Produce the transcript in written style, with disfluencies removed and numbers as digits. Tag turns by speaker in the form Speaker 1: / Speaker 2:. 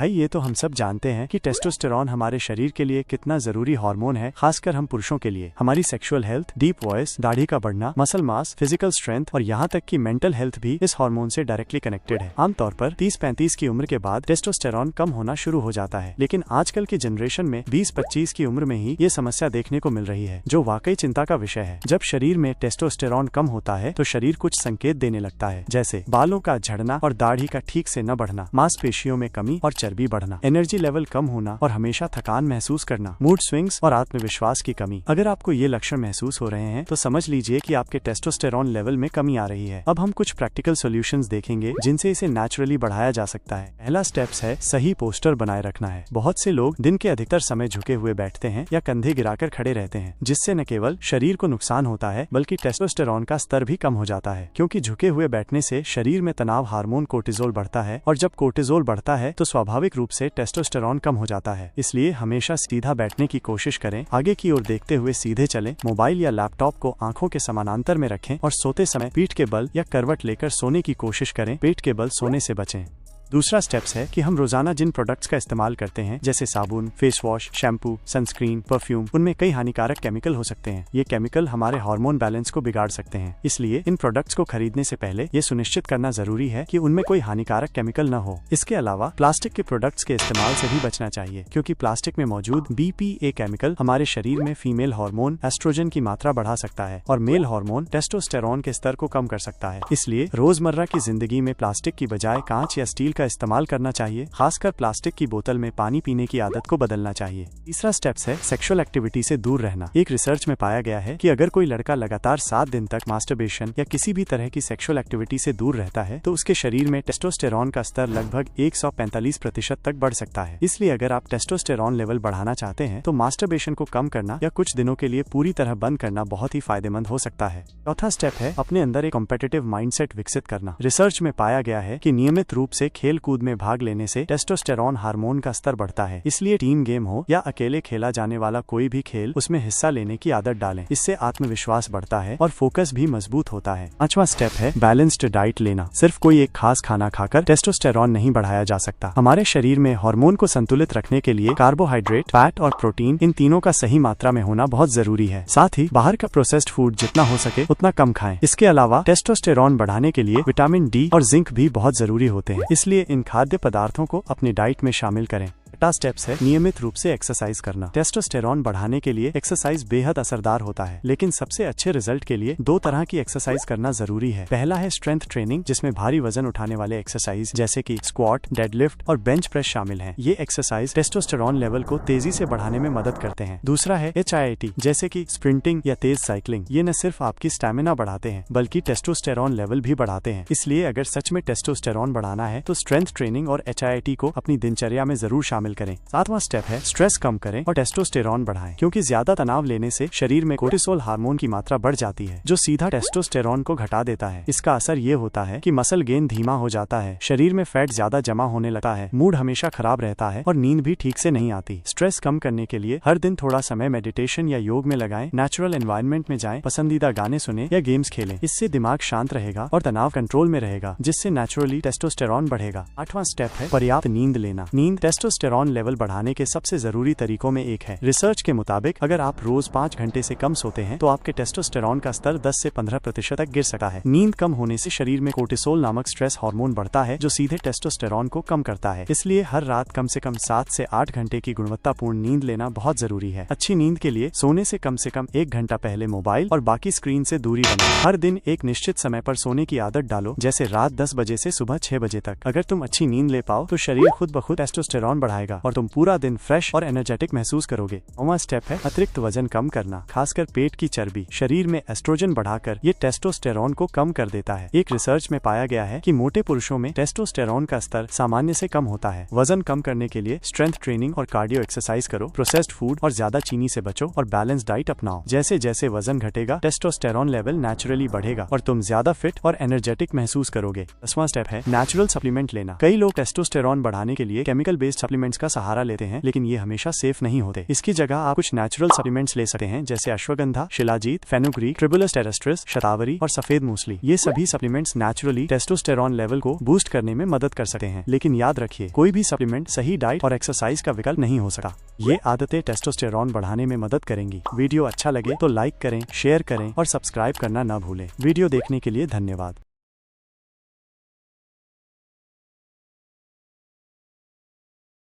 Speaker 1: भाई ये तो हम सब जानते हैं कि टेस्टोस्टेरॉन हमारे शरीर के लिए कितना जरूरी हार्मोन है, खासकर हम पुरुषों के लिए। हमारी सेक्सुअल हेल्थ, डीप वॉइस, दाढ़ी का बढ़ना, मसल मास, फिजिकल स्ट्रेंथ और यहाँ तक कि मेंटल हेल्थ भी इस हार्मोन से डायरेक्टली कनेक्टेड है। आमतौर पर 30-35 की उम्र के बाद टेस्टोस्टेरॉन कम होना शुरू हो जाता है, लेकिन आजकल की जनरेशन में 20-25 की उम्र में ही ये समस्या देखने को मिल रही है, जो वाकई चिंता का विषय है। जब शरीर में टेस्टोस्टेरॉन कम होता है तो शरीर कुछ संकेत देने लगता है, जैसे बालों का झड़ना और दाढ़ी का ठीक से न बढ़ना, मांसपेशियों में कमी और चर्बी बढ़ना, एनर्जी लेवल कम होना और हमेशा थकान महसूस करना, मूड स्विंग्स और आत्मविश्वास की कमी। अगर आपको ये लक्षण महसूस हो रहे हैं तो समझ लीजिए कि आपके टेस्टोस्टेरॉन लेवल में कमी आ रही है। अब हम कुछ प्रैक्टिकल सॉल्यूशंस देखेंगे जिनसे इसे नेचुरली बढ़ाया जा सकता है। पहला स्टेप्स है सही पोस्टर बनाए रखना है। बहुत से लोग दिन के अधिकतर समय झुके हुए बैठते हैं या कंधे गिराकर खड़े रहते हैं, जिससे न केवल शरीर को नुकसान होता है बल्कि टेस्टोस्टेरॉन का स्तर भी कम हो जाता है, क्योंकि झुके हुए बैठने से शरीर में तनाव हार्मोन कोर्टिजोल बढ़ता है और जब कोर्टिजोल बढ़ता है तो स्वाभाविक रूप से टेस्टोस्टेरॉन कम हो जाता है। इसलिए हमेशा सीधा बैठने की कोशिश करें, आगे की ओर देखते हुए सीधे चलें, मोबाइल या लैपटॉप को आंखों के समानांतर में रखें और सोते समय पीठ के बल या करवट लेकर सोने की कोशिश करें। पेट के बल सोने से बचें। दूसरा स्टेप्स है कि हम रोजाना जिन प्रोडक्ट्स का इस्तेमाल करते हैं, जैसे साबुन, face wash, shampoo, sunscreen, perfume, उनमें कई हानिकारक केमिकल हो सकते हैं। ये केमिकल हमारे हार्मोन बैलेंस को बिगाड़ सकते हैं। इसलिए इन प्रोडक्ट्स को खरीदने से पहले ये सुनिश्चित करना जरूरी है कि उनमें कोई हानिकारक केमिकल न हो। इसके अलावा प्लास्टिक के प्रोडक्ट्स के इस्तेमाल से भी बचना चाहिए, क्योंकि प्लास्टिक में मौजूद BPA केमिकल हमारे शरीर में फीमेल हार्मोन एस्ट्रोजन की मात्रा बढ़ा सकता है और मेल हार्मोन टेस्टोस्टेरॉन के स्तर को कम कर सकता है। इसलिए रोजमर्रा की जिंदगी में प्लास्टिक की बजाय कांच या स्टील का इस्तेमाल करना चाहिए। खासकर प्लास्टिक की बोतल में पानी पीने की आदत को बदलना चाहिए। तीसरा स्टेप्स है सेक्सुअल एक्टिविटी से दूर रहना। एक रिसर्च में पाया गया है कि अगर कोई लड़का लगातार 7 दिन तक मास्टरबेशन या किसी भी तरह की सेक्सुअल एक्टिविटी से दूर रहता है तो उसके शरीर में टेस्टोस्टेरॉन का स्तर लगभग 145% तक बढ़ सकता है। इसलिए अगर आप टेस्टोस्टेरॉन लेवल बढ़ाना चाहते हैं तो मास्टरबेशन को कम करना या कुछ दिनों के लिए पूरी तरह बंद करना बहुत ही फायदेमंद हो सकता है। चौथा स्टेप है अपने अंदर एक कॉम्पिटिटिव माइंडसेट विकसित करना। रिसर्च में पाया गया है कि नियमित रूप से खेल कूद में भाग लेने से टेस्टोस्टेरॉन हार्मोन का स्तर बढ़ता है। इसलिए टीम गेम हो या अकेले खेला जाने वाला कोई भी खेल, उसमें हिस्सा लेने की आदत डालें। इससे आत्मविश्वास बढ़ता है और फोकस भी मजबूत होता है। पांचवा स्टेप है बैलेंस्ड डाइट लेना। सिर्फ कोई एक खास खाना खाकर टेस्टोस्टेरॉन नहीं बढ़ाया जा सकता। हमारे शरीर में हार्मोन को संतुलित रखने के लिए कार्बोहाइड्रेट, फैट और प्रोटीन, इन तीनों का सही मात्रा में होना बहुत जरूरी है। साथ ही बाहर का प्रोसेस्ड फूड जितना हो सके उतना कम खाएं। इसके अलावा टेस्टोस्टेरॉन बढ़ाने के लिए विटामिन D और जिंक भी बहुत जरूरी होते हैं। इसलिए इन खाद्य पदार्थों को अपनी डाइट में शामिल करें। छठा स्टेप्स है नियमित रूप से एक्सरसाइज करना। टेस्टोस्टेरॉन बढ़ाने के लिए एक्सरसाइज बेहद असरदार होता है, लेकिन सबसे अच्छे रिजल्ट के लिए 2 तरह की एक्सरसाइज करना जरूरी है। पहला है स्ट्रेंथ ट्रेनिंग, जिसमें भारी वजन उठाने वाले एक्सरसाइज जैसे कि स्क्वाट, डेडलिफ्ट और बेंच प्रेस शामिल हैं। ये एक्सरसाइज टेस्टोस्टेरॉन लेवल को तेजी से बढ़ाने में मदद करते हैं। दूसरा है HIIT, जैसे कि स्प्रिंटिंग या तेज साइकिलिंग। ये न सिर्फ आपकी स्टैमिना बढ़ाते हैं बल्कि टेस्टोस्टेरॉन लेवल भी बढ़ाते हैं। इसलिए अगर सच में टेस्टोस्टेरॉन बढ़ाना है तो स्ट्रेंथ ट्रेनिंग और HIIT को अपनी दिनचर्या में जरूर शामिल करें। सातवां स्टेप है स्ट्रेस कम करें और टेस्टोस्टेरॉन बढ़ाएं, क्योंकि ज्यादा तनाव लेने से शरीर में कोर्टिसोल हार्मोन की मात्रा बढ़ जाती है, जो सीधा टेस्टोस्टेरॉन को घटा देता है। इसका असर ये होता है कि मसल गेन धीमा हो जाता है, शरीर में फैट ज्यादा जमा होने लगता है, मूड हमेशा खराब रहता है और नींद भी ठीक से नहीं आती। स्ट्रेस कम करने के लिए हर दिन थोड़ा समय मेडिटेशन या योग में लगाएं, नेचुरल एनवायरनमेंट में जाएं, पसंदीदा गाने सुने या गेम्स खेलें। इससे दिमाग शांत रहेगा और तनाव कंट्रोल में रहेगा, जिससे नेचुरली टेस्टोस्टेरॉन बढ़ेगा। 8वां स्टेप है पर्याप्त नींद लेना। नींद टेस्टोस्टेरॉन लेवल बढ़ाने के सबसे जरूरी तरीकों में एक है। रिसर्च के मुताबिक अगर आप रोज 5 घंटे से कम सोते हैं तो आपके टेस्टोस्टेरॉन का स्तर 10 से 15% तक गिर सकता है। नींद कम होने से शरीर में कोर्टिसोल नामक स्ट्रेस हार्मोन बढ़ता है, जो सीधे टेस्टोस्टेरॉन को कम करता है। इसलिए हर रात कम से कम 7 से 8 घंटे की गुणवत्तापूर्ण नींद लेना बहुत जरूरी है। अच्छी नींद के लिए सोने से कम 1 घंटा पहले मोबाइल और बाकी स्क्रीन से दूरी बनाएं। हर दिन एक निश्चित समय पर सोने की आदत डालो, जैसे रात 10 बजे से सुबह 6 बजे तक। अगर तुम अच्छी नींद ले पाओ तो शरीर खुद ब खुद टेस्टोस्टेरॉन बढ़ाएगा और तुम पूरा दिन फ्रेश और एनर्जेटिक महसूस करोगे। 9वां स्टेप है अतिरिक्त वजन कम करना, खासकर पेट की चर्बी। शरीर में एस्ट्रोजन बढ़ाकर ये टेस्टोस्टेरॉन को कम कर देता है। एक रिसर्च में पाया गया है कि मोटे पुरुषों में टेस्टोस्टेरॉन का स्तर सामान्य से कम होता है। वजन कम करने के लिए स्ट्रेंथ ट्रेनिंग और कार्डियो एक्सरसाइज करो, प्रोसेस्ड फूड और ज्यादा चीनी से बचो और बैलेंस डाइट अपनाओ। जैसे जैसे वजन घटेगा टेस्टोस्टेरॉन लेवल नेचुरली बढ़ेगा और तुम ज्यादा फिट और एनर्जेटिक महसूस करोगे। 10वां स्टेप है नेचुरल सप्लीमेंट लेना। कई लोग टेस्टोस्टेरॉन बढ़ाने के लिए केमिकल बेस्ड सप्लीमेंट सप्लीमेंट्स का सहारा लेते हैं, लेकिन ये हमेशा सेफ नहीं होते। इसकी जगह आप कुछ नेचुरल सप्लीमेंट्स ले सकते हैं, जैसे ashwagandha, shilajit, fenugreek, tribulus terrestris, shatavari और सफेद मूसली। ये सभी सप्लीमेंट्स नेचुरली टेस्टोस्टेरॉन लेवल को बूस्ट करने में मदद कर सकते हैं, लेकिन याद रखिए, कोई भी सप्लीमेंट सही डाइट और एक्सरसाइज का विकल्प नहीं हो सकता। ये आदतें टेस्टोस्टेरॉन बढ़ाने में मदद करेंगी। वीडियो अच्छा लगे तो लाइक करें, शेयर करें और सब्सक्राइब करना न भूलें। वीडियो देखने के लिए धन्यवाद।